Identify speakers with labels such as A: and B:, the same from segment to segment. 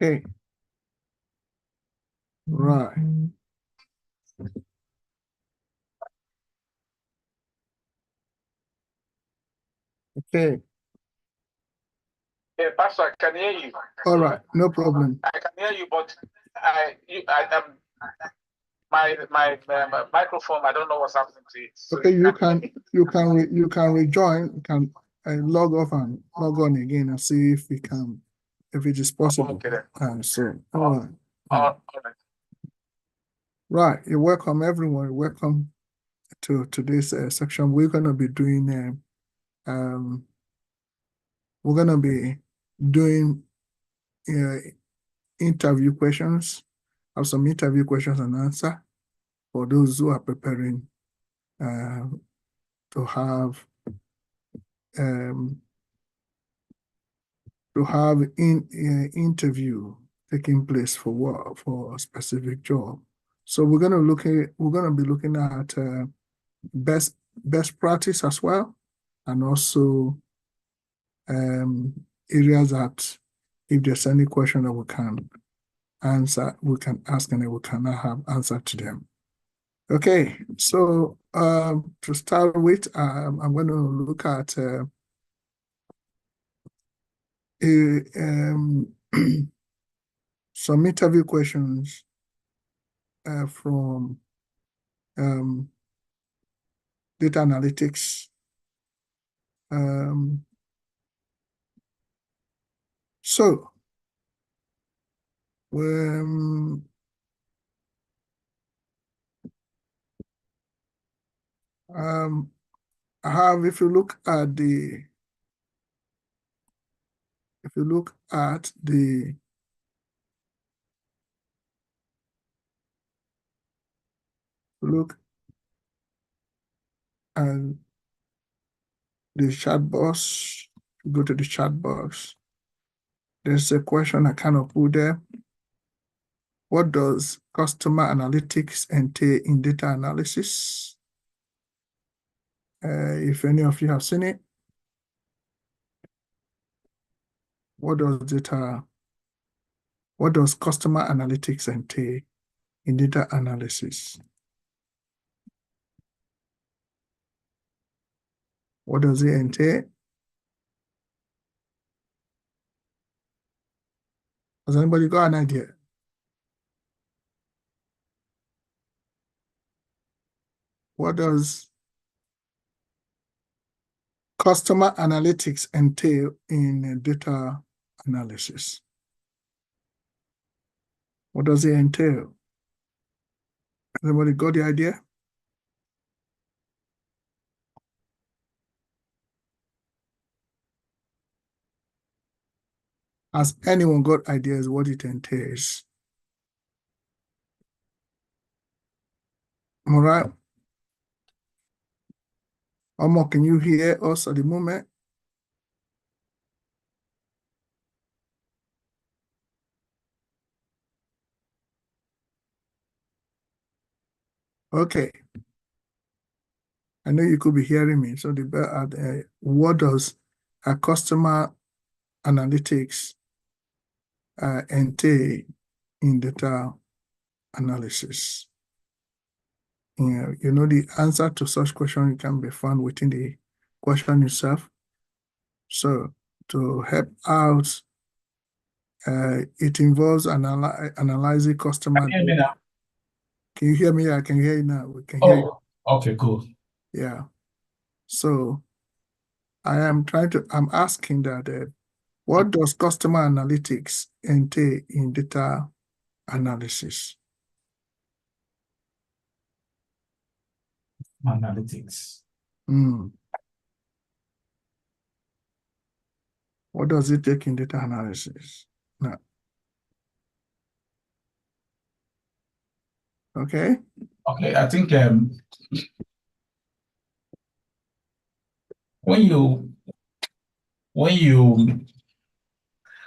A: Okay. Right. Okay.
B: Yeah, Pastor, I can hear you.
A: All right, no problem.
B: I can hear you, but my microphone, I don't know what's happening to it. So
A: Okay, you can rejoin. You can log off and log on again and see if it is possible.
B: Okay then.
A: All right.
B: All right.
A: Right, you're welcome, everyone. You're welcome to today's section. We're gonna be doing interview questions. Have some interview questions and answer for those who are preparing to have interview taking place for a specific job. So we're gonna be looking at best practice as well, and also areas that if there's any question that we can answer, we can ask and we can have answer to them. Okay, so to start with, I'm going to look at some interview questions from data analytics. So I have, if you look at the and the chat box, go to the chat box. There's a question I kind of put there. What does customer analytics entail in data analysis? If any of you have seen it, what does customer analytics entail in data analysis? What does it entail? Has anybody got an idea? What does customer analytics entail in data analysis? What does it entail? Everybody got the idea? Has anyone got ideas what it entails? All right. Omo, can you hear us at the moment? Okay. I know you could be hearing me. So what does a customer analytics entail in data analysis? You know, the answer to such question can be found within the question itself. So to help out, it involves analyzing customer
B: Can you hear me now?
A: Can you hear me? I can hear you now. We can hear you.
B: Okay, cool.
A: Yeah. So I'm asking that what does customer analytics entail in data analysis?
B: Analytics.
A: What does it take in data analysis? No. Okay.
B: Okay, I think when you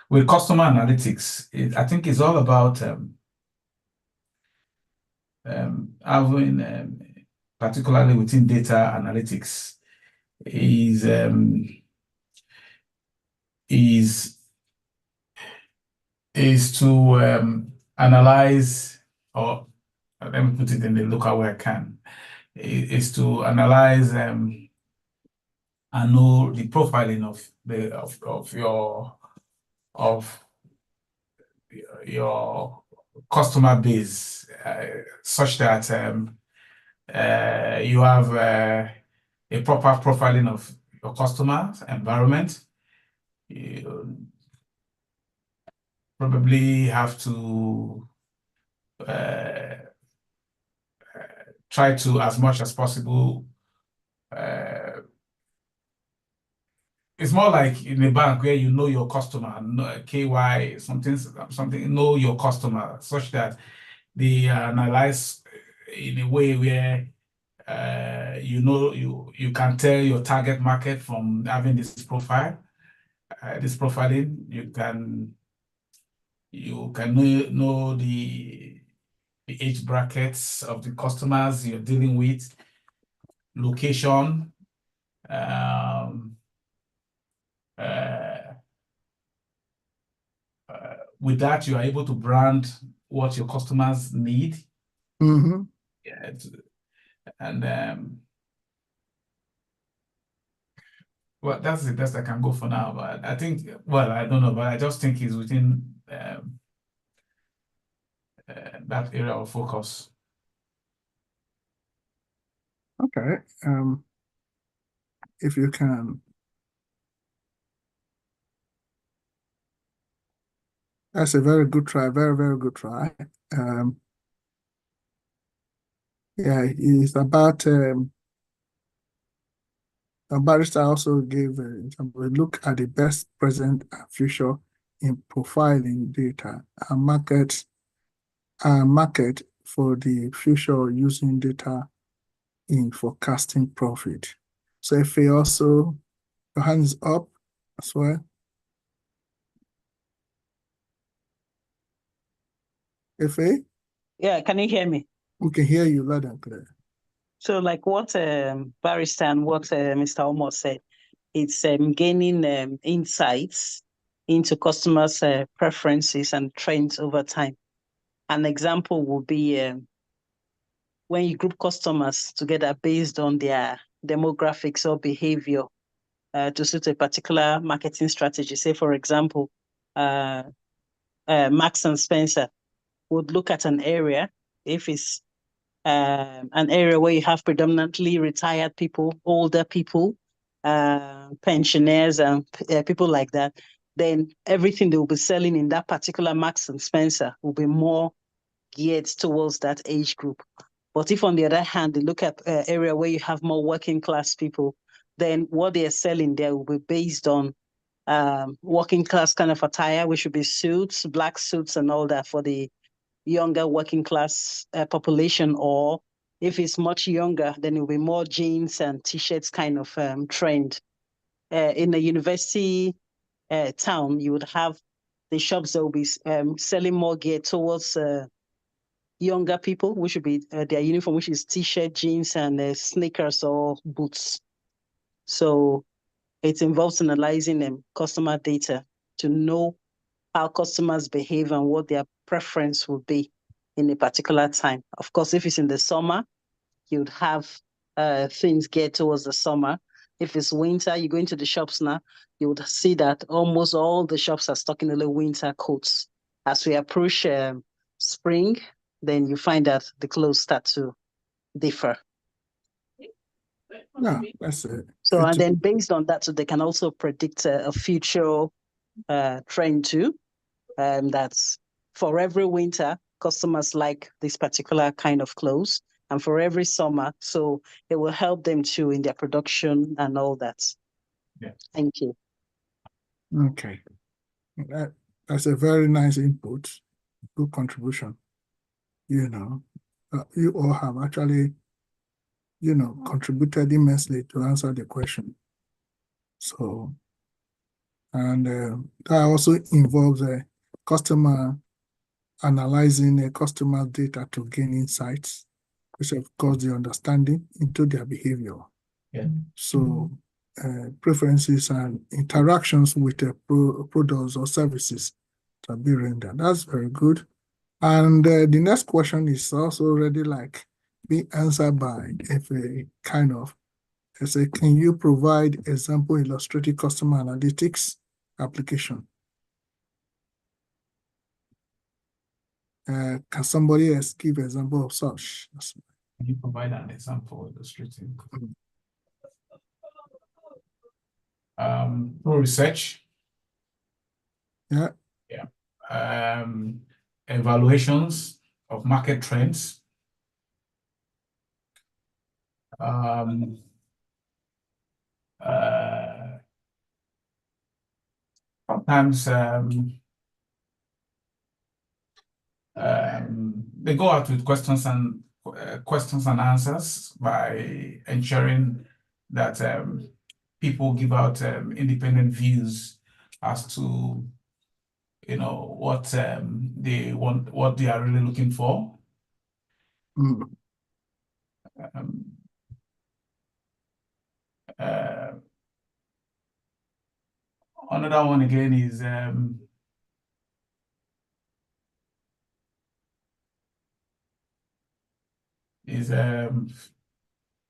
B: with customer analytics, I think it's all about having particularly within data analytics is is to analyze, or let me put it in the local way I can, is to analyze and know the profiling of your customer base, such that you have a proper profiling of your customers' environment. You probably have to try to, as much as possible, it's more like in a bank where you know your customer, KY, something, know your customer, such that they analyze in a way where you know you can tell your target market from having this profile, this profiling. You can know the age brackets of the customers you're dealing with, location, with that, you are able to brand what your customers need.
A: Mm-hmm.
B: Yeah, and well, that's the best I can go for now. But I think, well, I don't know, but I just think it's within that area of focus.
A: Okay. If you can. That's a very good try, very, very good try. Yeah, it's about a barrister also gave a look at the best present and future in profiling data and market for the future using data in forecasting profit. So if you also, your hands up as well. Ife?
C: Yeah, can you hear me?
A: We can hear you loud and clear.
C: So like what Barrister and what Mr. Omo said, it's gaining insights into customers' preferences and trends over time. An example would be when you group customers together based on their demographics or behavior to suit a particular marketing strategy. Say, for example, Marks and Spencer would look at an area, if it's an area where you have predominantly retired people, older people, pensioners, and people like that, then everything they will be selling in that particular Marks and Spencer will be more geared towards that age group. But if on the other hand, they look at an area where you have more working class people, then what they are selling there will be based on working class kind of attire, which would be suits, black suits and all that for the younger working class population, or if it's much younger, then it will be more jeans and t-shirts kind of trend. In a university town, you would have the shops that will be selling more gear towards younger people, which would be their uniform, which is t-shirt, jeans, and sneakers or boots. So it involves analyzing customer data to know how customers behave and what their preference would be in a particular time. Of course, if it's in the summer, you'd have things geared towards the summer. If it's winter, you go into the shops now, you would see that almost all the shops are stocking the winter coats. As we approach spring, then you find that the clothes start to differ.
A: Yeah, that's it.
C: So, and then based on that, so they can also predict a future trend too. That's for every winter, customers like this particular kind of clothes, and for every summer, so it will help them too in their production and all that.
B: Yeah.
C: Thank you.
A: Okay. That's a very nice input, good contribution. You know, you all have actually, contributed immensely to answer the question. So, and that also involves a customer analyzing a customer data to gain insights, which of course the understanding into their behavior.
B: Yeah.
A: So preferences and interactions with products or services be rendered. That's very good. And the next question is also already like being answered by a kind of, I say, can you provide example illustrative customer analytics application? Can somebody else give example of such?
B: Can you provide an example illustrative? Through research.
A: Yeah.
B: Yeah. Evaluations of market trends. Sometimes they go out with questions and answers by ensuring that people give out independent views as to what they want, what they are really looking for. Another one again is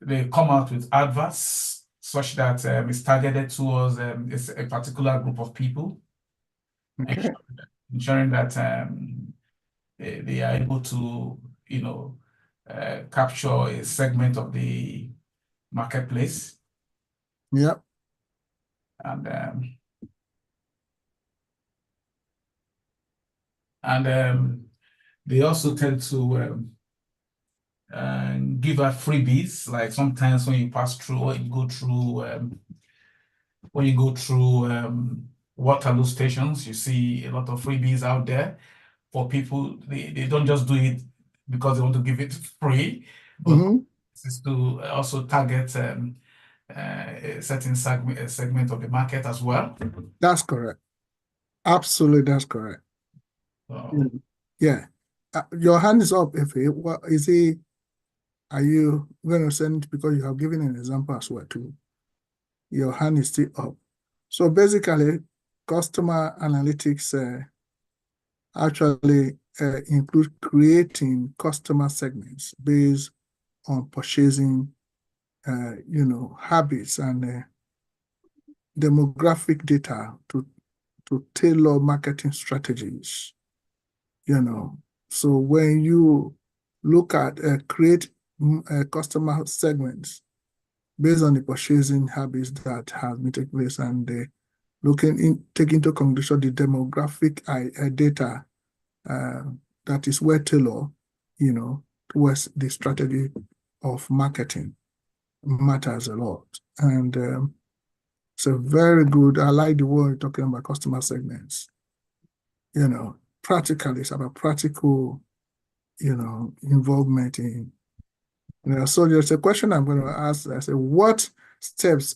B: they come out with adverts such that it's targeted towards it's a particular group of people,
A: Okay.
B: ensuring that they are able to, capture a segment of the marketplace.
A: Yep.
B: And they also tend to give out freebies. Like sometimes when you pass through or you go through Waterloo stations, you see a lot of freebies out there for people. They don't just do it because they want to give it free, but it's to also target a certain segment of the market as well.
A: That's correct. Absolutely, that's correct. Yeah. Your hand is up, Efe. What is it? Are you going to send it because you have given an example as well too? Your hand is still up. So basically, customer analytics actually include creating customer segments based on purchasing, habits and demographic data to tailor marketing strategies. So when you look at create customer segments based on the purchasing habits that have been taking place and take into consideration the demographic data that is well tailored, towards the strategy of marketing matters a lot. And it's a very good, I like the word talking about customer segments. Practically, it's about practical, involvement in. So there's a question I'm going to ask. I say, what steps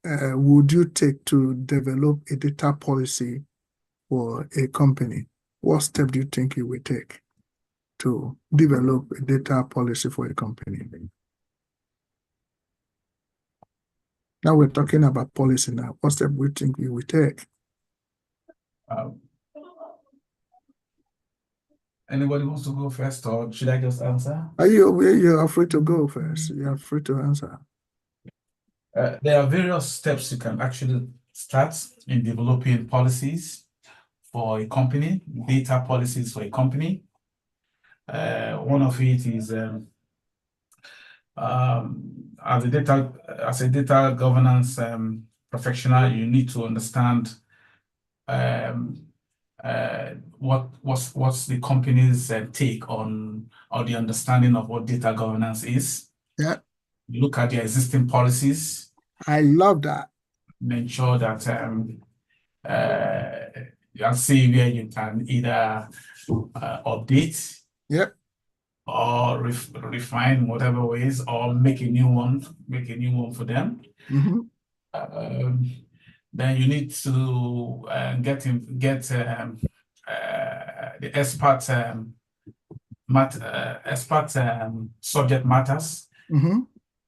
A: would you take to develop a data policy for a company? What step do you think you will take to develop a data policy for a company? Now we're talking about policy now. What step do you think you will take?
B: Anybody wants to go first, or should I just answer?
A: You're free to go first. You're free to answer.
B: There are various steps you can actually start in developing policies for a company, data policies for a company. One of it is as a data governance professional, you need to understand what's the company's take on, or the understanding of what data governance is.
A: Yeah.
B: You look at their existing policies.
A: I love that.
B: And ensure that you see where you can either update,
A: yep,
B: or refine whatever ways, or make a new one for them. Then you need to get the expert subject matters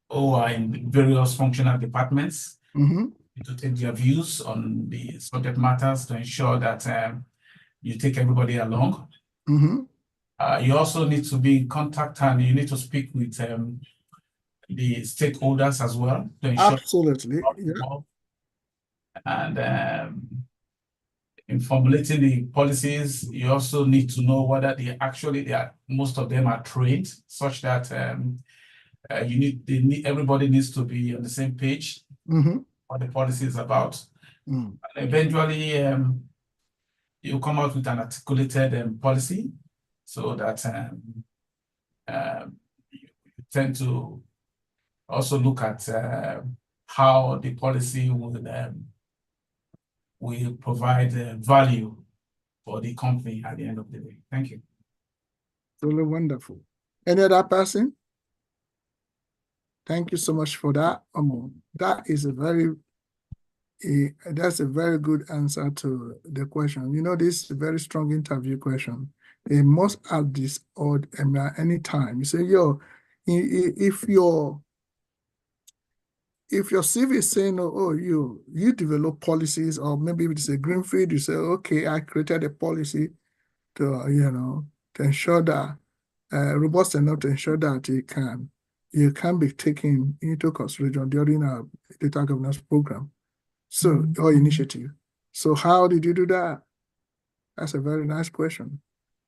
B: who are in various functional departments to take their views on the subject matters to ensure that you take everybody along.
A: Mm-hmm.
B: You also need to be in contact and you need to speak with the stakeholders as well to ensure.
A: Absolutely. Yeah.
B: And in formulating the policies, you also need to know whether most of them are trained, such that everybody needs to be on the same page.
A: Mm-hmm.
B: What the policy is about.
A: Mm.
B: And eventually, you come out with an articulated policy, so that you tend to also look at how the policy will provide value for the company at the end of the day. Thank you.
A: Really wonderful. Any other person? Thank you so much for that. That is that's a very good answer to the question. You know, this is a very strong interview question. They must add this odd any time. You say, if your CV is saying, oh, you develop policies, or maybe it's a greenfield, you say, okay, I created a policy to to ensure that robust enough to ensure that you can be taken into consideration during our data governance program. So, or initiative. So how did you do that? That's a very nice question.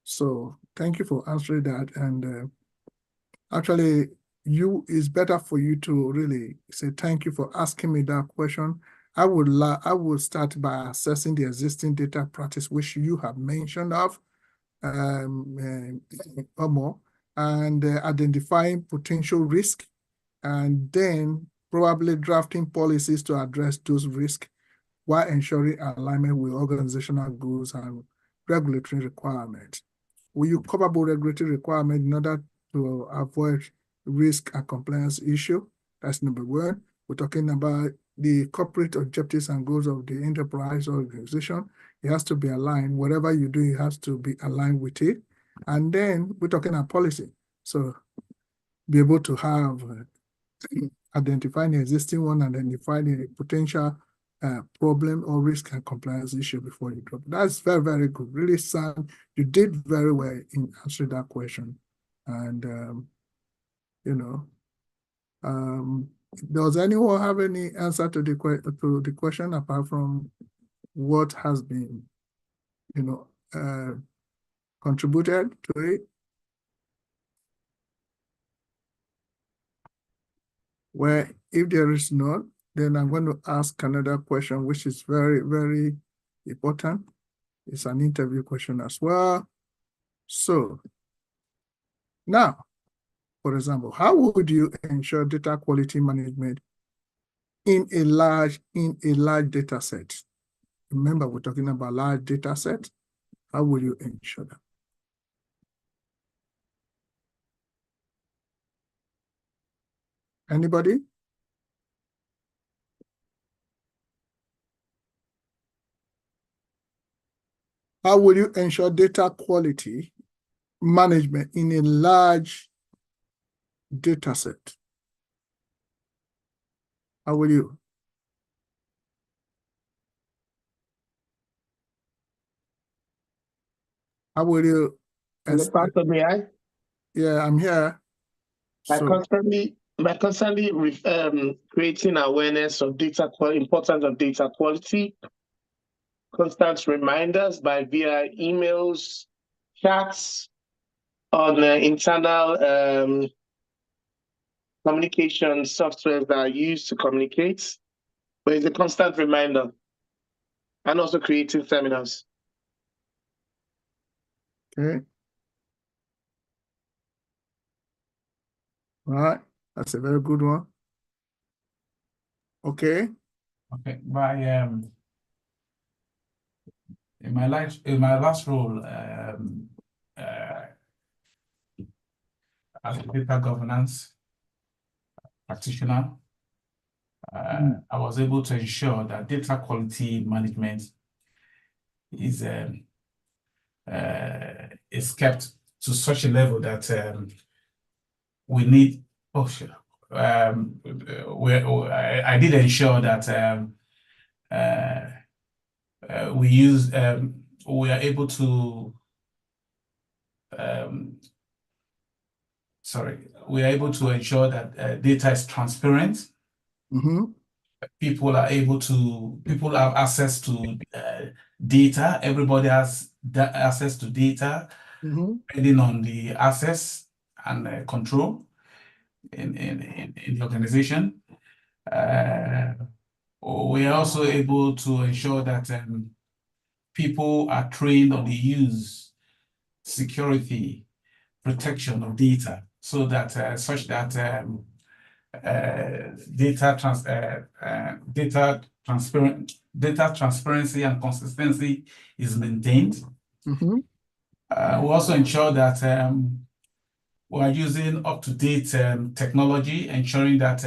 A: So thank you for answering that. And actually, it's better for you to really say thank you for asking me that question. I would start by assessing the existing data practice which you have mentioned of, Omo, and identifying potential risk, and then probably drafting policies to address those risks while ensuring alignment with organizational goals and regulatory requirements. Will you cover both regulatory requirements in order to avoid risk and compliance issue? That's number one. We're talking about the corporate objectives and goals of the enterprise or organization. It has to be aligned. Whatever you do, it has to be aligned with it. And then we're talking about policy. So be able to have identifying the existing one, identifying the potential problem or risk and compliance issue before you drop. That's very, very good. Really, Sam, you did very well in answering that question. And, does anyone have any answer to the question apart from what has been, contributed to it? Well, if there is none, then I'm going to ask another question, which is very, very important. It's an interview question as well. So now, for example, how would you ensure data quality management in a large data set? Remember, we're talking about large data set. How will you ensure that? Anybody? How will you ensure data quality management in a large data set? How will you? How will you?
D: Pastor, may I?
A: Yeah, I'm here.
D: By constantly creating awareness of data quality, importance of data quality, constant reminders via emails, chats, on internal communication softwares that are used to communicate, but it's a constant reminder, and also creating seminars.
A: Okay. All right. That's a very good one. Okay.
B: Okay. In my last role as a data governance practitioner, I was able to ensure that data quality management is kept to such a level that we need. Oh, sure. I did ensure that we we are able to we are able to ensure that data is transparent.
A: Mm-hmm.
B: People have access to data. Everybody has access to data,
A: Mm-hmm.
B: depending on the access and control in the organization. We are also able to ensure that people are trained on the use, security, protection of data, so that such that data transparency and consistency is maintained.
A: Mm-hmm.
B: We also ensure that we are using up-to-date technology, ensuring that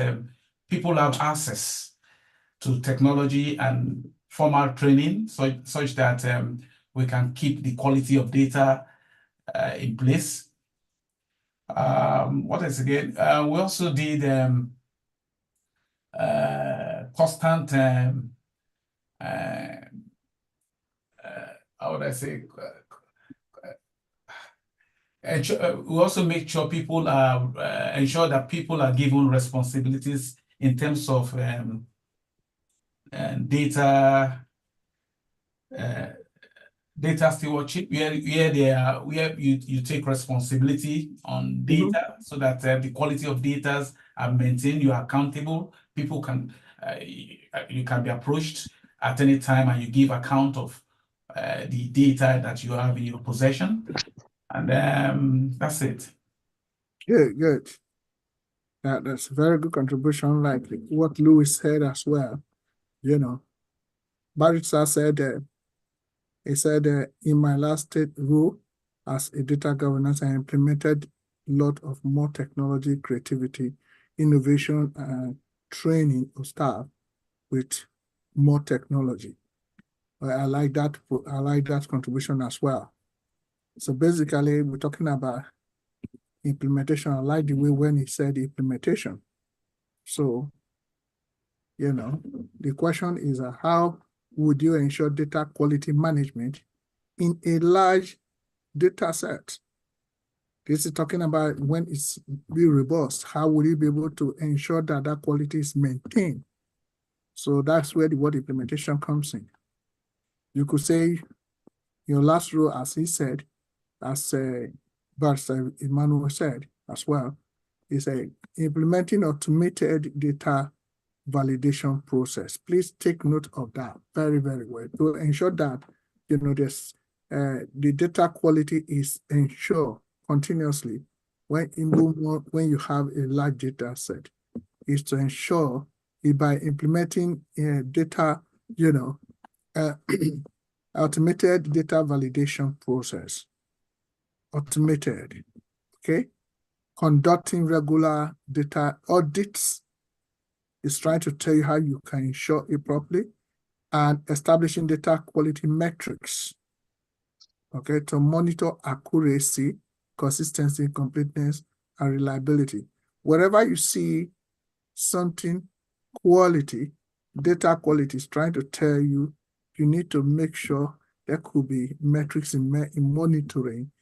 B: people have access to technology and formal training, such that we can keep the quality of data in place. What else again? We also did constant, how would I say? We also make sure people are ensure that people are given responsibilities in terms of data data stewardship, where you take responsibility on data, so that the quality of data are maintained. You are accountable. People can you can be approached at any time, and you give account of the data that you have in your possession. And that's it.
A: Good, good. That's a very good contribution, like what Louis said as well. You know, Barrister said, he said, in my last state role as a data governance, I implemented a lot of more technology, creativity, innovation, and training of staff with more technology. I like that. I like that contribution as well. So basically, we're talking about implementation. I like the way when he said implementation. So, you know, the question is, how would you ensure data quality management in a large data set? This is talking about when it's be robust. How will you be able to ensure that that quality is maintained? So that's where the word implementation comes in. You could say your last role, as he said, as Barrister Emmanuel said as well, is implementing automated data validation process. Please take note of that very, very well to ensure that this the data quality is ensured continuously when you have a large data set, is to ensure by implementing data, automated data validation process. Automated, okay? Conducting regular data audits is trying to tell you how you can ensure it properly, and establishing data quality metrics, okay, to monitor accuracy, consistency, completeness, and reliability. Wherever you see something quality, data quality is trying to tell you, you need to make sure there could be metrics in monitoring,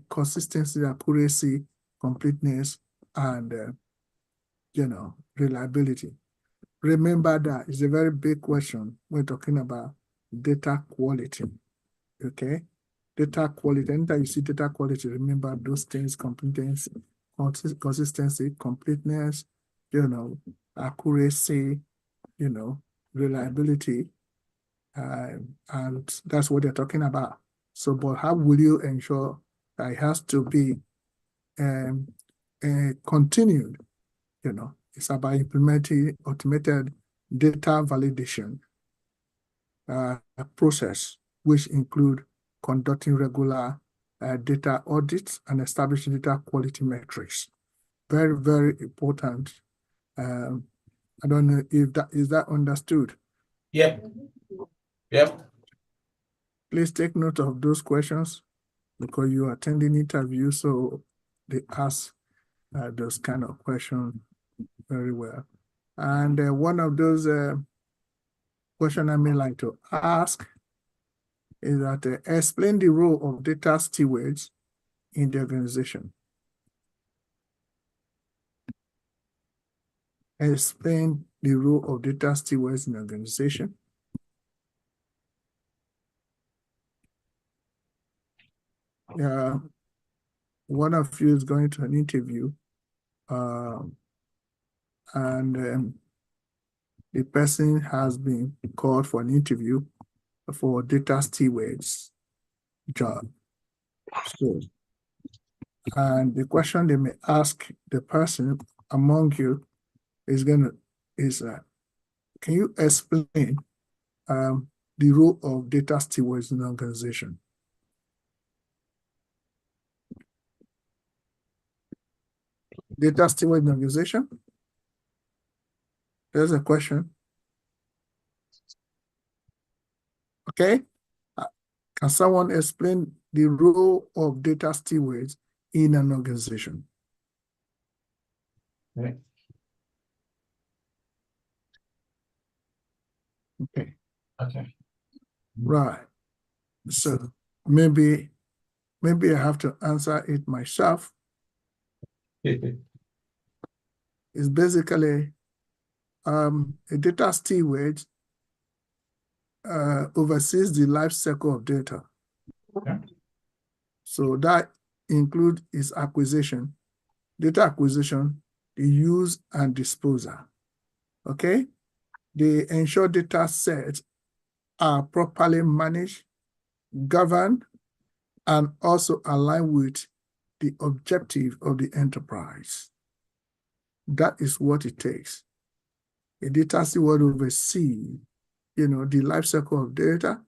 A: consistency, accuracy, completeness, and reliability. Remember that it's a very big question. We're talking about data quality, okay? Data quality, anytime you see data quality, remember those things: competence, consistency, completeness, accuracy, reliability, and that's what they're talking about. So, but how will you ensure that it has to be continued? It's about implementing automated data validation process, which include conducting regular data audits and establishing data quality metrics. Very, very important. I don't know if that is understood.
B: Yep. Yep.
A: Please take note of those questions because you are attending interviews, so they ask those kind of questions very well. And one of those questions I may like to ask is that explain the role of data stewards in the organization. Explain the role of data stewards in the organization. Yeah, one of you is going to an interview, and the person has been called for an interview for data stewards job. So, and the question they may ask the person among you is can you explain the role of data stewards in the organization? Data steward in the organization? There's a question. Okay. Can someone explain the role of data stewards in an organization?
B: Okay.
A: Okay.
B: Okay.
A: Right. So maybe I have to answer it myself. It's basically a data steward oversees the life cycle of data.
B: Yeah.
A: So that includes its acquisition, data acquisition, the use and disposal. Okay? They ensure data sets are properly managed, governed, and also aligned with the objective of the enterprise. That is what it takes. A data steward oversee, the life cycle of data,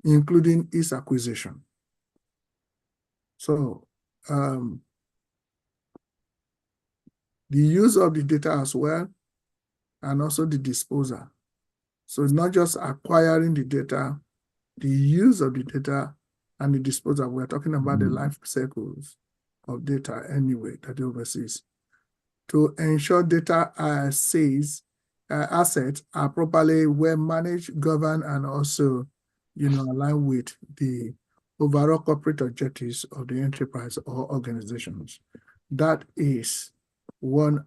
A: including its acquisition. So the use of the data as well, and also the disposal. So it's not just acquiring the data, the use of the data and the disposal. We're talking about the life cycles of data anyway that it oversees. To ensure data assets are properly well managed, governed, and also, aligned with the overall corporate objectives of the enterprise or organizations. That is the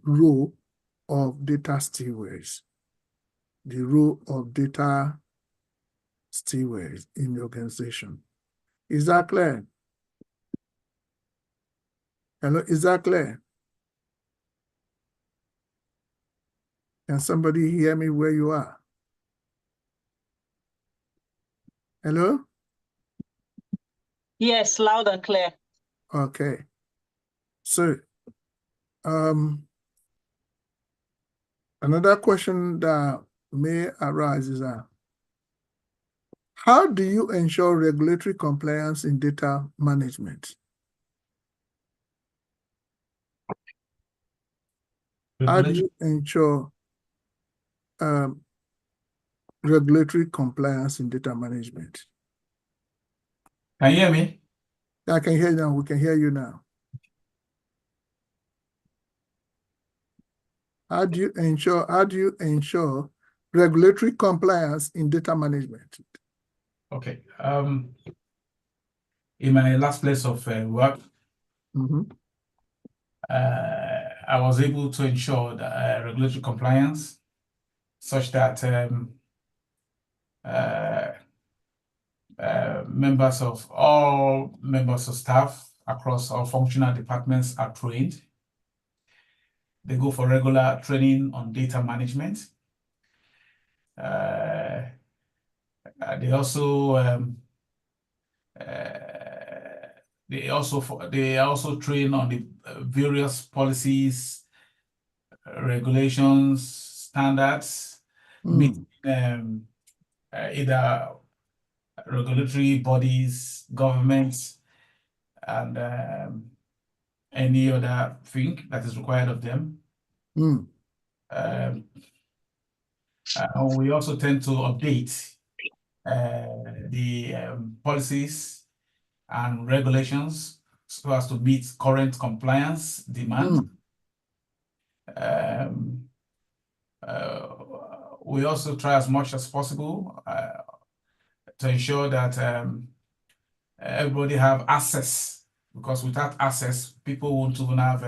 A: role of data stewards. The role of data stewards in the organization. Is that clear? Hello, is that clear? Can somebody hear me where you are? Hello?
C: Yes, loud and clear.
A: Okay. So, another question that may arise is how do you ensure regulatory compliance in data management? How do you ensure regulatory compliance in data management?
B: Can you hear me?
A: I can hear you now. We can hear you now. How do you ensure regulatory compliance in data management?
B: Okay. In my last place of work, I was able to ensure that, regulatory compliance such that all members of staff across all functional departments are trained. They go for regular training on data management. They also train on the various policies, regulations, standards, meeting either regulatory bodies, governments, and any other thing that is required of them. We also tend to update the policies and regulations so as to meet current compliance demand. we also try as much as possible to ensure that everybody have access, because without access, people won't even have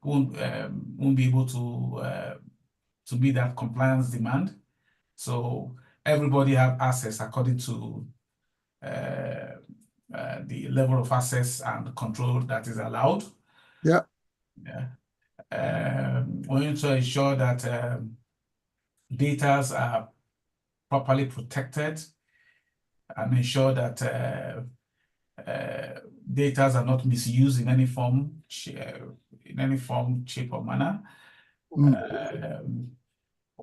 B: won't be able to meet that compliance demand. So everybody have access according to the level of access and control that is allowed.
A: Yeah.
B: We need to ensure that data are properly protected and ensure that data are not misused in any form, shape, or manner.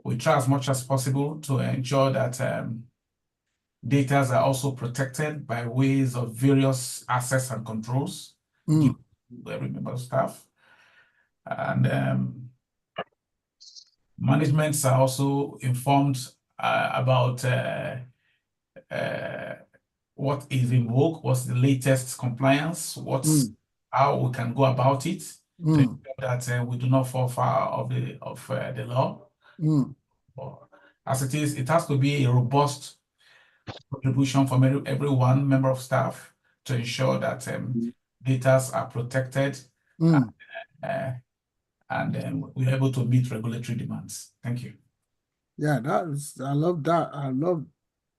B: We try as much as possible to ensure that data are also protected by ways of various access and controls given to every member of staff. And managements are also informed about what is in vogue, what's the latest compliance, how we can go about it to ensure that we do not fall foul of the law. As it is, it has to be a robust contribution from every one member of staff to ensure that data are protected and we're able to meet regulatory demands. Thank you.
A: Yeah, I love that. I love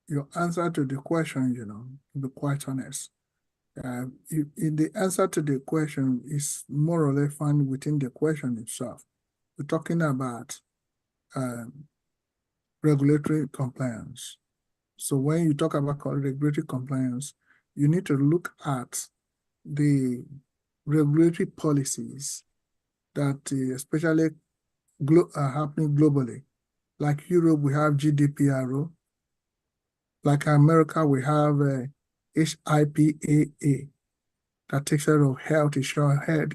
A: your answer to the question, to be quite honest. In the answer to the question is more or less found within the question itself. We're talking about regulatory compliance. So when you talk about regulatory compliance, you need to look at the regulatory policies that especially are happening globally. Like Europe, we have GDPR. Like America, we have HIPAA that takes care of health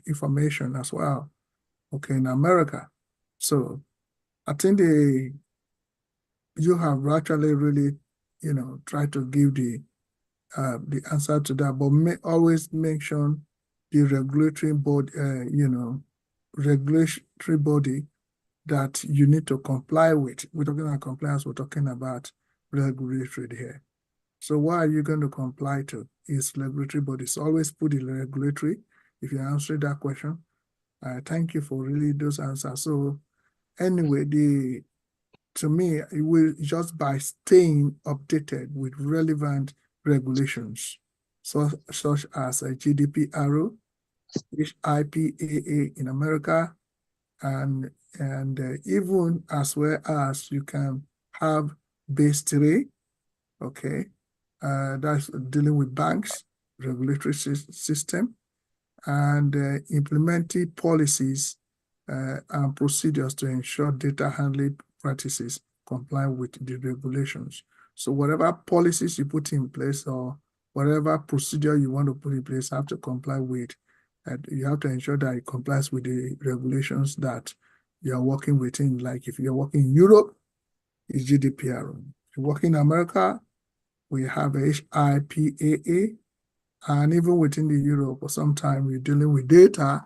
A: information as well. Okay, in America. So I think you have actually really, tried to give the answer to that, but always mention the regulatory body, regulatory body that you need to comply with. We're talking about compliance, we're talking about regulatory here. So what are you going to comply to? Is regulatory bodies. Always put the regulatory if you answer that question. Thank you for really those answers. So anyway, to me, it will just by staying updated with relevant regulations, such as a GDPR, HIPAA in America, and even as well as you can have base 3, okay, that's dealing with banks, regulatory system, and implementing policies and procedures to ensure data handling practices comply with the regulations. So whatever policies you put in place or whatever procedure you want to put in place have to comply with, and you have to ensure that it complies with the regulations that you are working within. Like if you're working in Europe, it's GDPR. If you're working in America, we have HIPAA, and even within the Europe, or sometimes we're dealing with data.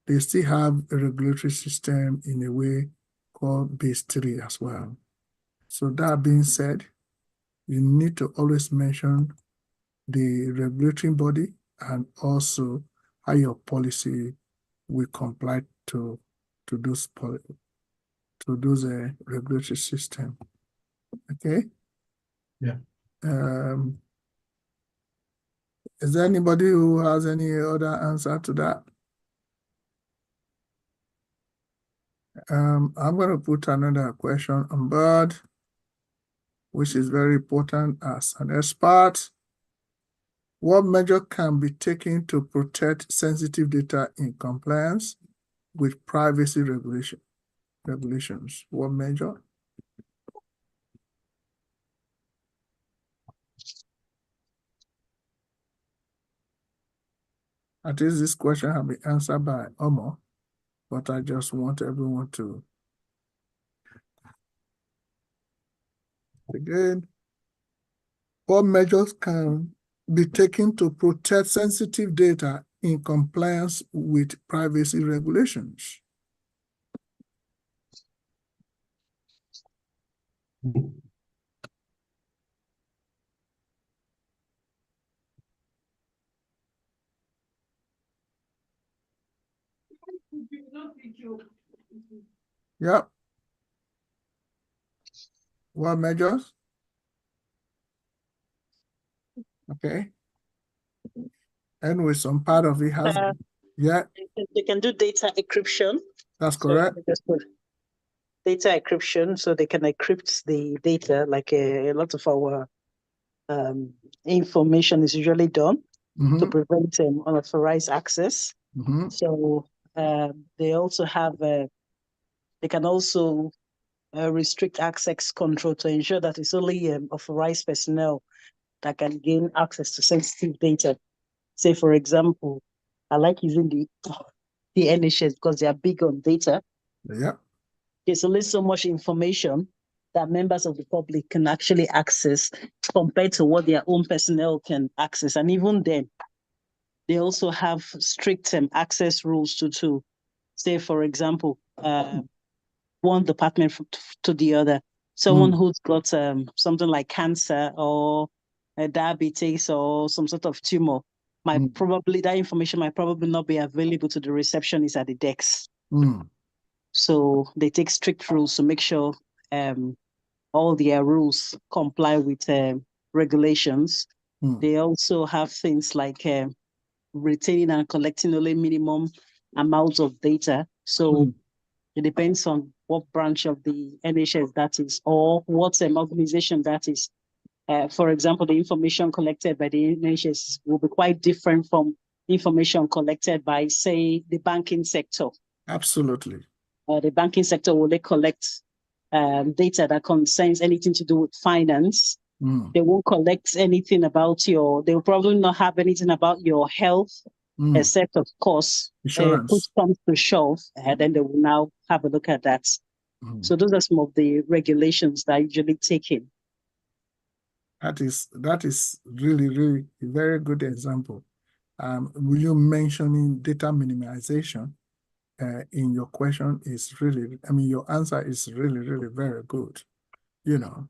A: They still have a regulatory system in a way called base 3 as well. So that being said, you need to always mention the regulatory body and also how your policy will comply to those regulatory system. Okay.
B: Yeah.
A: Is there anybody who has any other answer to that? I'm going to put another question on board, which is very important as an expert. What measure can be taken to protect sensitive data in compliance with privacy regulations? What measure? At least this question has been answered by Omo, but I just want everyone to again. What measures can be taken to protect sensitive data in compliance with privacy regulations. Yep. What measures? Okay. Anyway, some part of it has, yeah,
C: They can do data encryption.
A: that's
C: So
A: correct.
C: just put data encryption, so they can encrypt the data, like a lot of our information is usually done to prevent unauthorized access. So they also have, they can also restrict access control to ensure that it's only authorized personnel that can gain access to sensitive data. Say, for example, I like using the NHS because they are big on data.
A: Yeah.
C: There's only so much information that members of the public can actually access compared to what their own personnel can access. And even then, they also have strict access rules to say, for example, one department to the other. Someone who's got something like cancer or diabetes or some sort of tumor might probably, that information might probably not be available to the receptionist at the desk. So they take strict rules to make sure all their rules comply with regulations. They also have things like retaining and collecting only minimum amounts of data. So it depends on what branch of the NHS that is, or what organization that is. For example, the information collected by the NHS will be quite different from information collected by, say, the banking sector.
A: Absolutely.
C: The banking sector will collect data that concerns anything to do with finance. They won't collect anything about they will probably not have anything about your health, except, of course, push comes to shove, and then they will now have a look at that. So those are some of the regulations that are usually taken.
A: That is really, really a very good example. Will you mentioning data minimization in your question is really, I mean, your answer is really, really very good. You know,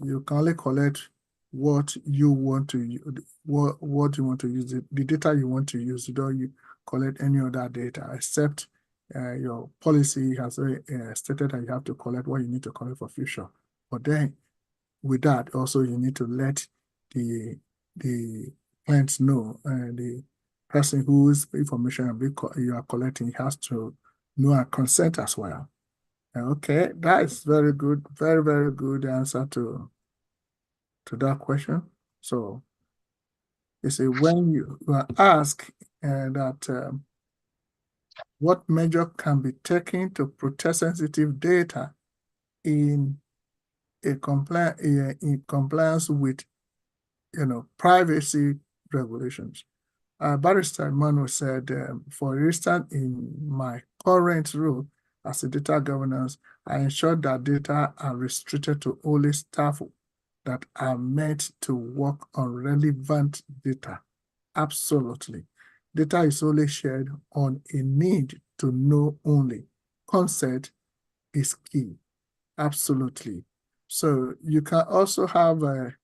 A: you can only collect what you want to use, what you want to use, the data you want to use. You don't collect any other data except your policy has stated that you have to collect what you need to collect for future. But then with that, also you need to let the clients know, the person whose information you are collecting has to know and consent as well. Okay, that is very good, very, very good answer to that question. So you see, when you are asked that what measure can be taken to protect sensitive data in compliance with privacy regulations. Barrister Emmanuel said, for instance, in my current role as a data governance, I ensure that data are restricted to only staff that are meant to work on relevant data. Absolutely. Data is only shared on a need to know only. Consent is key. Absolutely. So you can also have an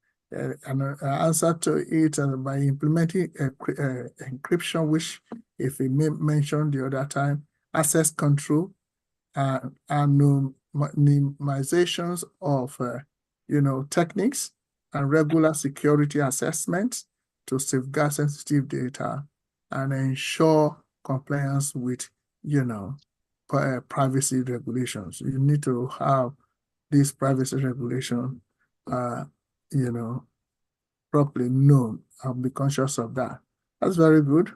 A: answer to it by implementing encryption, which, if we mentioned the other time, access control, and minimizations of techniques and regular security assessments to safeguard sensitive data and ensure compliance with privacy regulations. You need to have this privacy regulation properly known and be conscious of that. That's very good.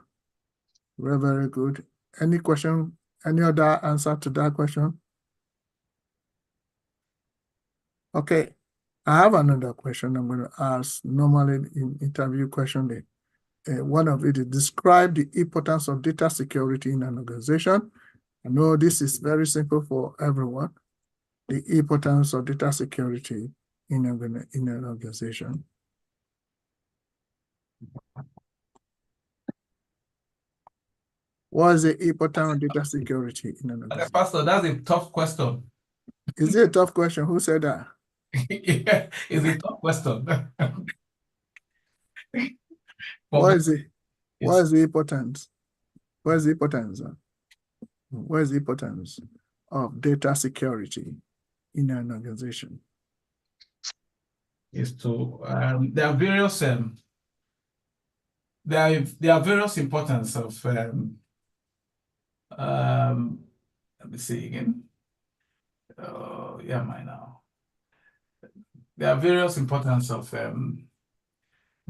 A: Very, very good. Any question? Any other answer to that question? Okay. I have another question I'm going to ask. Normally in interview question, one of it is describe the importance of data security in an organization. I know this is very simple for everyone. The importance of data security in an organization. What is the importance of data security in an organization?
B: Pastor, that's a tough question.
A: Is it a tough question? Who said that?
B: Yeah, it's a tough question.
A: What is it? What is the importance? What is the importance? What is the importance of data security in an organization?
B: Is to there are various there are various importance of let me see again. Yeah, mine now. There are various importance of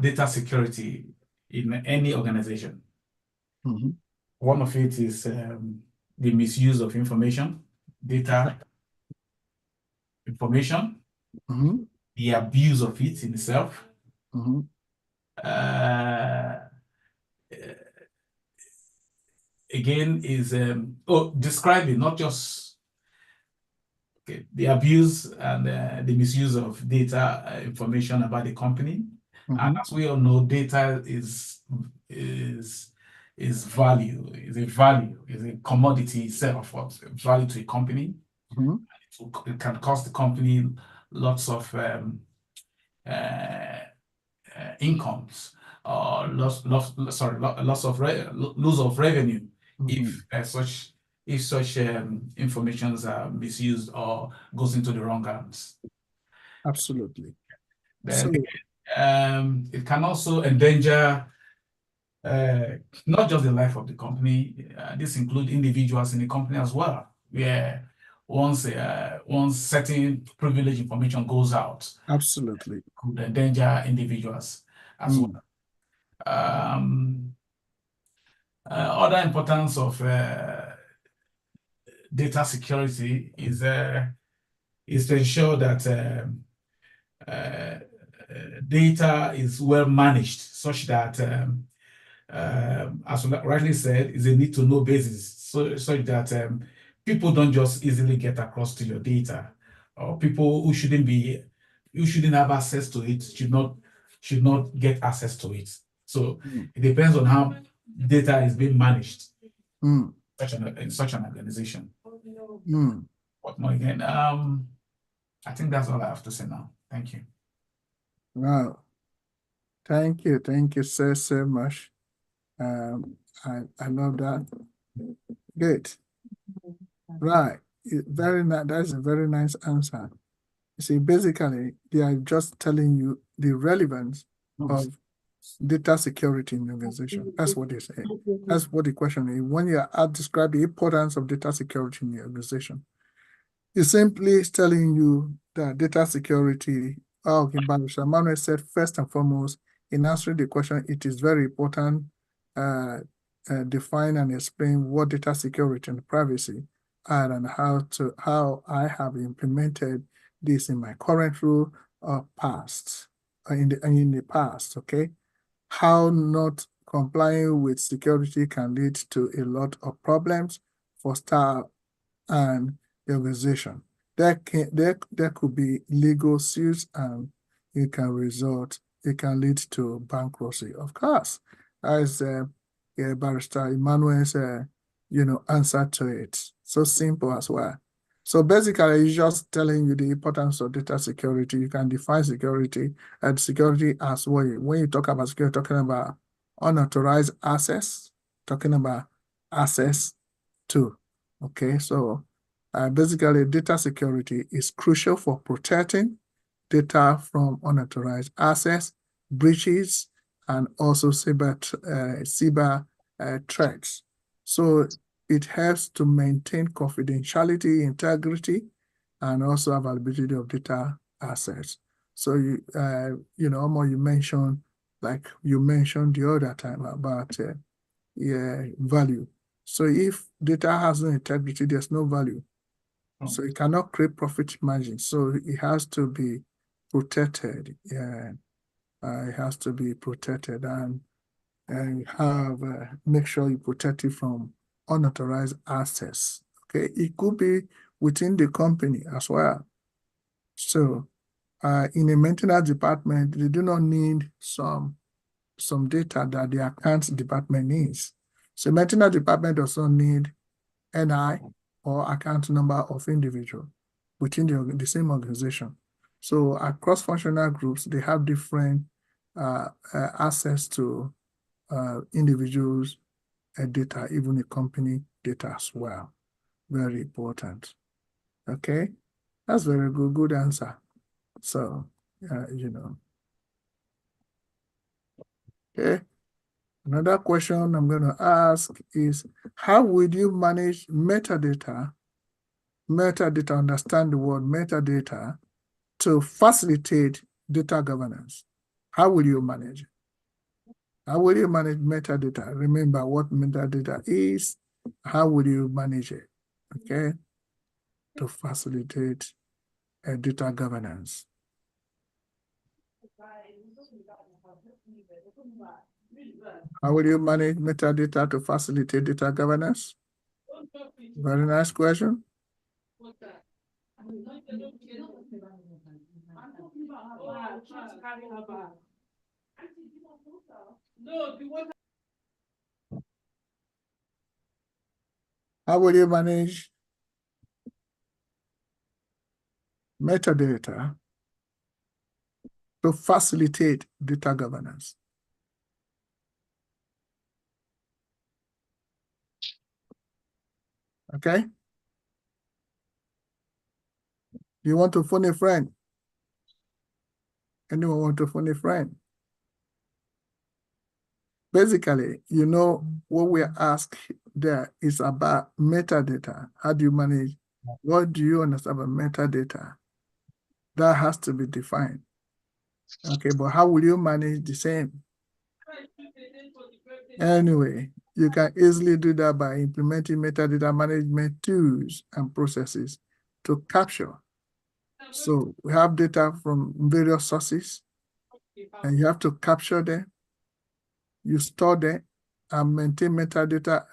B: data security in any organization.
A: Mm-hmm.
B: One of it is the misuse of information, data, information,
A: Mm-hmm.
B: the abuse of it in itself.
A: Mm-hmm.
B: Again, is describing not just the abuse and the misuse of data information about the company.
A: Mm-hmm.
B: And as we all know, data is value, is a value, is a commodity itself, of value to a company.
A: Mm-hmm.
B: It can cost the company lots of incomes or loss of revenue if such informations are misused or goes into the wrong hands.
A: Absolutely.
B: Then it can also endanger not just the life of the company. This includes individuals in the company as well, where once certain privileged information goes out,
A: absolutely,
B: could endanger individuals as well. Other importance of data security is to ensure that data is well managed, such that, as rightly said, is a need-to-know basis, such that people don't just easily get across to your data, or people who shouldn't have access to it should not get access to it. So it depends on how data is being managed in such an organization. What more again? I think that's all I have to say now. Thank you.
A: Wow. Thank you so much. I love that. Good. Right. Very nice. That's a very nice answer. You see, basically, they are just telling you the relevance of data security in the organization. That's what they say. That's what the question is. When you are describing the importance of data security in the organization, it's simply telling you that data security, okay, Barrister Manuel said, first and foremost, in answering the question, it is very important define and explain what data security and privacy are and how I have implemented this in my current role or past, in the past, okay? How not complying with security can lead to a lot of problems for staff and the organization. There could be legal suits and it can lead to bankruptcy. Of course, as Barrister Emmanuel's answer to it. So simple as well. So basically, it's just telling you the importance of data security. You can define security and security as well. When you talk about security, talking about unauthorized access, talking about access to. Okay, so basically, data security is crucial for protecting data from unauthorized access, breaches, and also cyber threats. So it helps to maintain confidentiality, integrity, and also availability of data assets. So you mentioned, like you mentioned the other time about value. So if data has no integrity, there's no value. So it cannot create profit margin. So it has to be protected. It has to be protected and make sure you protect it from unauthorized access. Okay, it could be within the company as well. So in a maintenance department, they do not need some data that the accounts department needs. So maintenance department does not need NI or account number of individual within the same organization. So across functional groups, they have different access to individuals' data, even the company data as well. Very important. Okay, that's very good answer. So, you know. Okay, another question I'm going to ask is, how would you manage metadata? Metadata, understand the word metadata, to facilitate data governance. How will you manage it? How will you manage metadata? Remember what metadata is. How will you manage it? Okay, to facilitate data governance. How will you manage metadata to facilitate data governance? Very nice question. How will you manage metadata to facilitate data governance? Okay? You want to phone a friend? Anyone want to phone a friend? Basically, you know, what we ask there is about metadata. How do you manage? What do you understand about metadata? That has to be defined. Okay, but how will you manage the same? Anyway, you can easily do that by implementing metadata management tools and processes to capture. So we have data from various sources, and you have to capture them, you store them, and maintain metadata,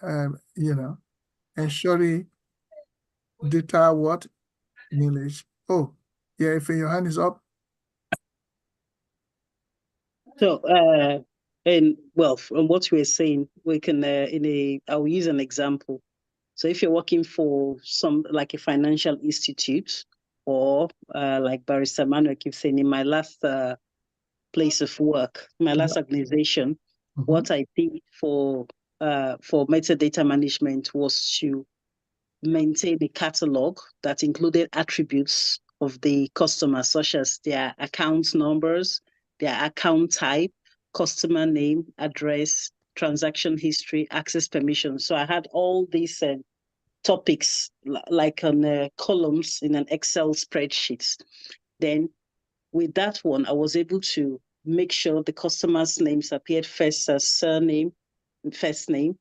A: you know, ensuring data what? Knowledge. Oh, yeah, if your hand is up.
C: So, and well, from what we're saying, we can I'll use an example. So if you're working for some like a financial institute, or like Barrister Manuel keeps saying, in my last place of work, my last organization, what I did for metadata management was to maintain a catalog that included attributes of the customer, such as their account numbers, their account type, customer name, address, transaction history, access permission. So I had all these topics like on columns in an Excel spreadsheet. Then with that one, I was able to make sure the customers' names appeared first as surname, first name,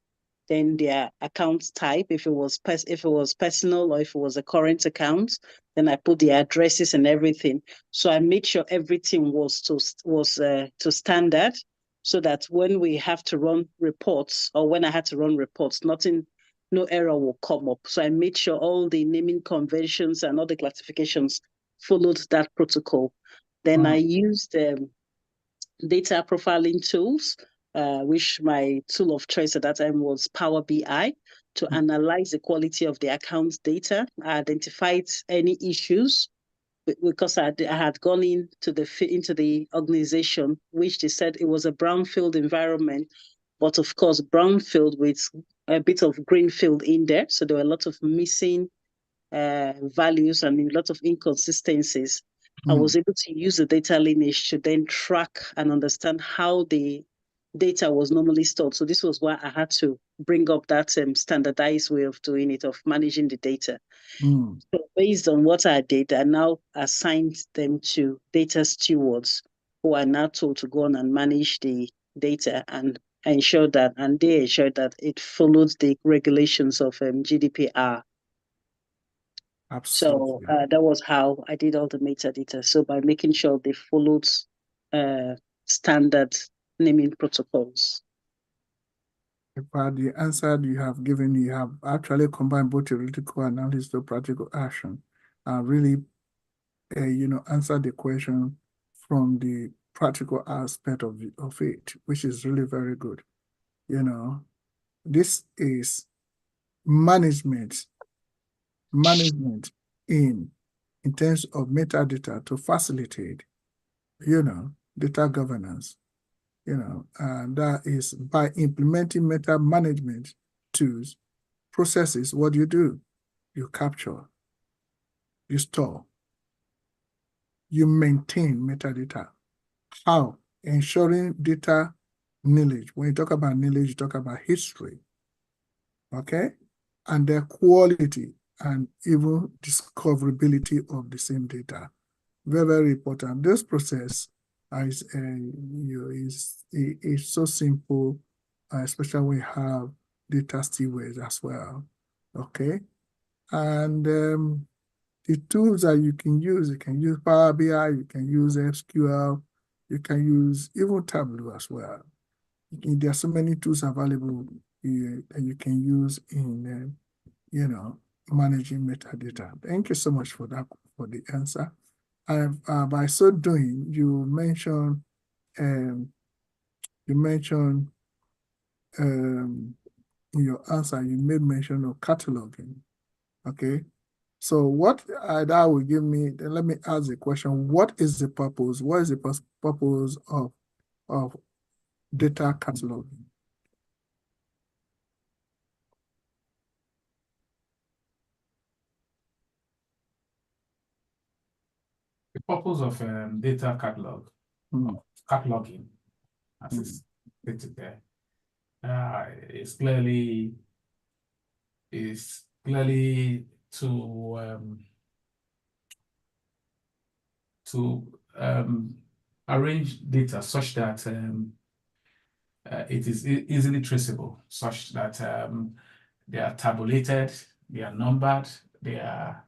C: then their account type, if it was personal or if it was a current account, then I put the addresses and everything. So I made sure everything was to standard, so that when we have to run reports, or when I had to run reports, no error will come up. So I made sure all the naming conventions and all the classifications followed that protocol. Then I used data profiling tools, which my tool of choice at that time was Power BI, to analyze the quality of the account data. I identified any issues because I had gone into the organization, which they said it was a brownfield environment, but of course brownfield with a bit of greenfield in there. So there were a lot of missing values and a lot of inconsistencies. I was able to use the data lineage to then track and understand how the data was normally stored. So this was why I had to bring up that standardized way of doing it, of managing the data. So based on what I did, I now assigned them to data stewards, who are now told to go on and manage the data and ensure that, and they ensure that it follows the regulations of GDPR.
A: Absolutely.
C: So that was how I did all the metadata. So by making sure they followed standard naming protocols.
A: But the answer you have given, you have actually combined both theoretical analysis to practical action, and really, you know, answer the question from the practical aspect of it, which is really very good. You know, This is management in terms of metadata to facilitate, data governance, and that is by implementing meta management tools, processes. What do? You capture, you store, you maintain metadata. How? Ensuring data knowledge. When you talk about knowledge, you talk about history, okay? And their quality and even discoverability of the same data. Very, very important. This process is so simple, especially when you have data stewards as well, okay? And the tools that you can use Power BI, you can use SQL, you can use even Tableau as well. There are so many tools available that you can use in, managing metadata. Thank you so much for that, for the answer. By so doing, you mentioned in your answer, you made mention of cataloging. Okay. So what that will give me, then let me ask the question, what is the purpose? What is the purpose of data cataloging?
B: The purpose of data cataloging, as it's stated there, is clearly to arrange data such that it is easily traceable, such that they are tabulated, they are numbered, they are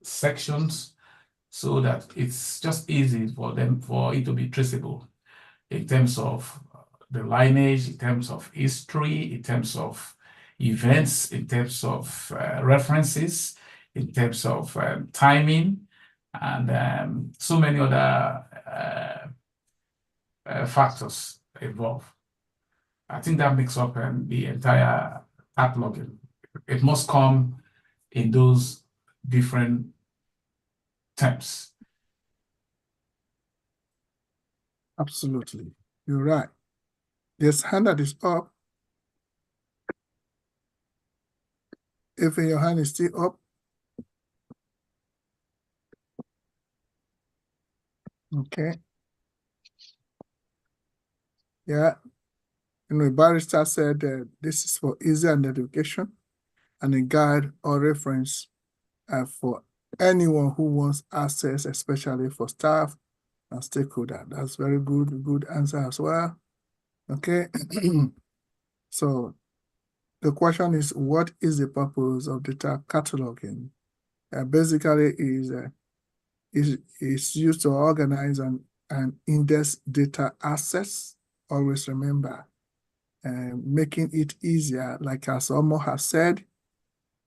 B: sections, so that it's just easy for it to be traceable in terms of the lineage, in terms of history, in terms of events, in terms of references, in terms of timing, and so many other factors involved. I think that makes up the entire cataloging. It must come in those different terms.
A: Absolutely, you're right. This hand that is up. If your hand is still up, okay. Yeah, barrister said that this is for easy identification and a guide or reference for anyone who wants access, especially for staff and stakeholder. That's very good answer as well. Okay. So the question is, what is the purpose of data cataloging? Basically is used to organize and index data assets. Always remember, making it easier, like as Omo has said,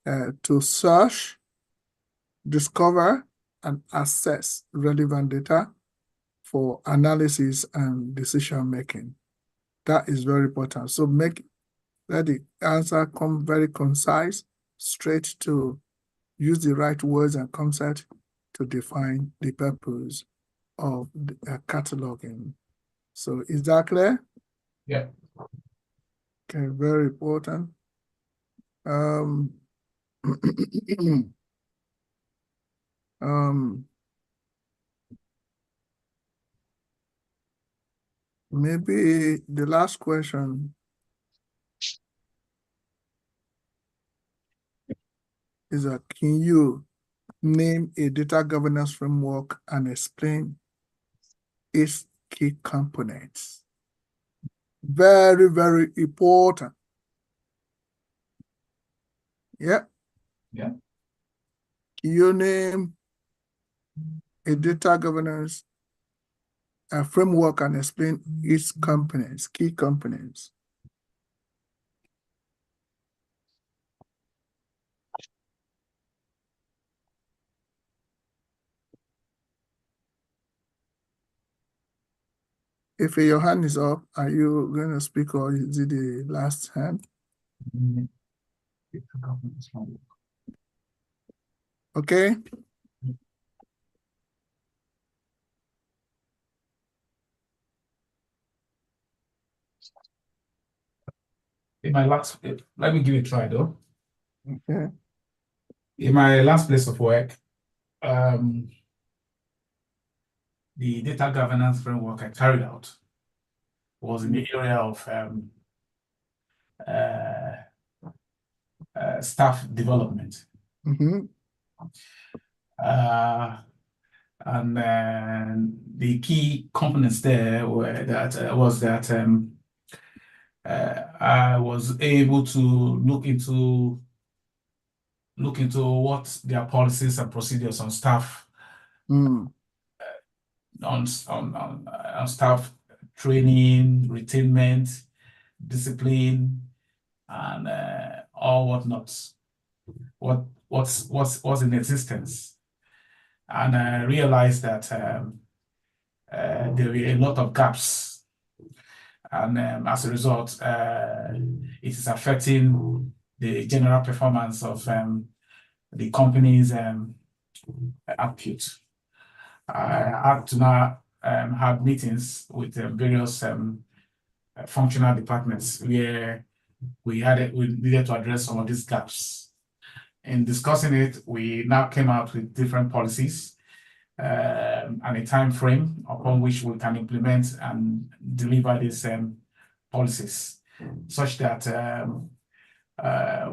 A: to search, discover, and access relevant data for analysis and decision making. That is very important. So let the answer come very concise, straight to use the right words and concept to define the purpose of cataloging. So is that clear?
B: Yeah.
A: Okay, very important. Maybe the last question is can you name a data governance framework and explain its key components? Very, very important. Yeah.
B: Yeah.
A: Can you name a data governance framework and explain its components, key components? If your hand is up, are you going to speak or is it the last hand? Okay.
B: In my last, let me give it a try though.
A: Okay.
B: In my last place of work, the data governance framework I carried out was in the area of staff development. And the key components there were that I was able to look into what their policies and procedures on staff on staff training, retainment, discipline, and all whatnots. What's in existence. And I realized that there were a lot of gaps, and as a result, it is affecting the general performance of the company's output. I had to now have meetings with various functional departments where we needed to address some of these gaps. In discussing it, we now came out with different policies and a time frame upon which we can implement and deliver these policies, such that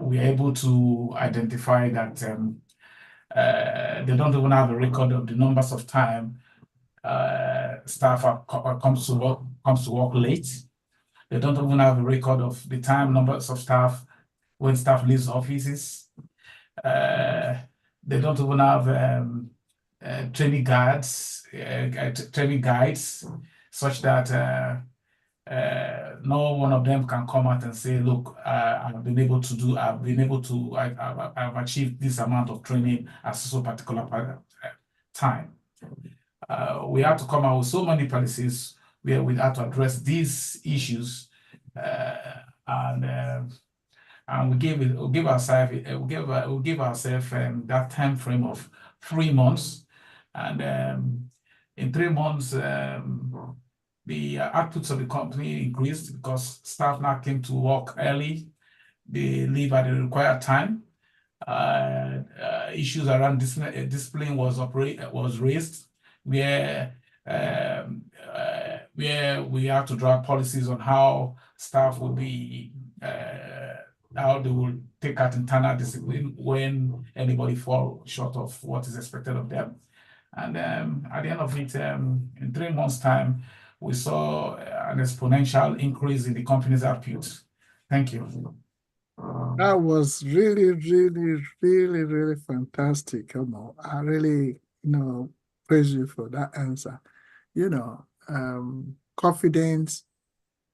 B: we are able to identify that they don't even have a record of the numbers of time staff comes to work late. They don't even have a record of the numbers of staff when staff leaves offices. They don't even have training guides, such that no one of them can come out and say, "Look, I've achieved this amount of training at so particular time." We have to come out with so many policies where we have to address these issues, and we give ourselves that time frame of 3 months, and in 3 months the outputs of the company increased because staff now came to work early. They leave at the required time. Issues around discipline was raised, where we have to draw policies on how staff will be how they will take out internal discipline when anybody falls short of what is expected of them. And at the end of it, in 3 months' time, we saw an exponential increase in the company's output. Thank you.
A: That was really, really, really, really fantastic. Come on. I really, praise you for that answer. Confidence.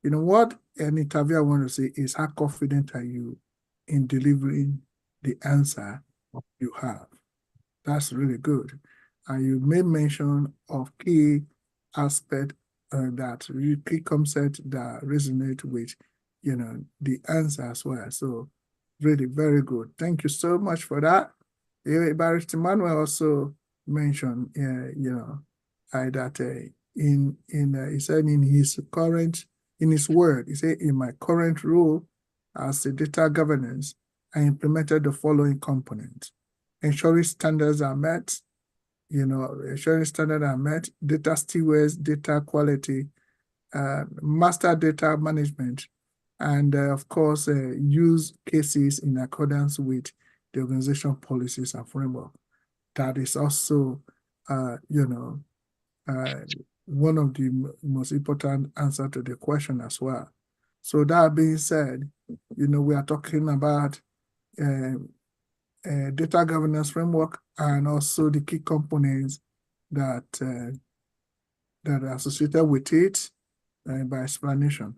A: What an interviewer want to say is, how confident are you in delivering the answer you have? That's really good. And you made mention of key aspect key concept that resonate with, the answer as well. So really very good. Thank you so much for that. Barrister Manuel also mentioned, that he said in his word, he said, in my current role as a data governance, I implemented the following components: ensuring standards are met, data stewards, data quality, master data management, and of course, use cases in accordance with the organization policies and framework. That is also, one of the most important answer to the question as well. So that being said, we are talking about data governance framework and also the key components that are associated with it by explanation.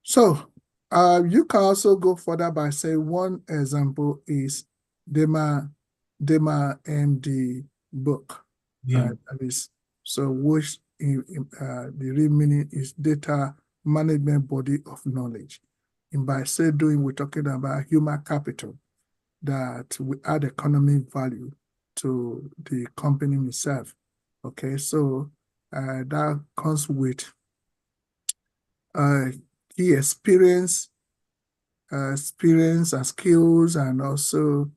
A: So you can also go further by saying one example is DEMA MD book.
B: Yeah.
A: So which the real meaning is data management body of knowledge. And by so doing, we're talking about human capital that we add economic value to the company itself. Okay, so that comes with key experience and skills, and also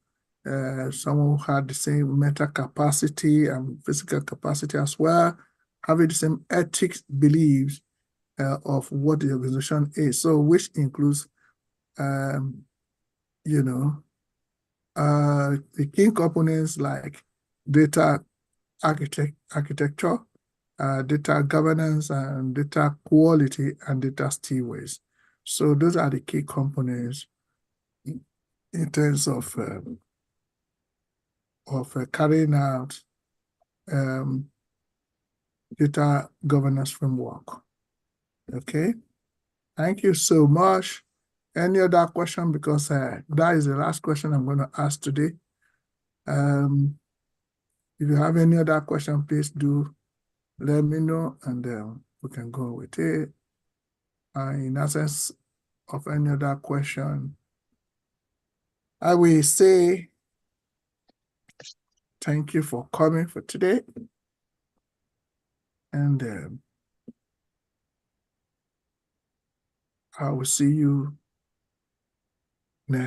A: someone who had the same mental capacity and physical capacity as well, having the same ethics, beliefs of what the organization is. So, which includes, you know, the key components like data architecture, data governance, and data quality, and data stewards. So those are the key components in terms of carrying out data governance framework. Okay, thank you so much. Any other question? Because that is the last question I'm going to ask today. If you have any other question, please do let me know, and we can go with it. In absence of any other question, I will say thank you for coming for today. And I will see you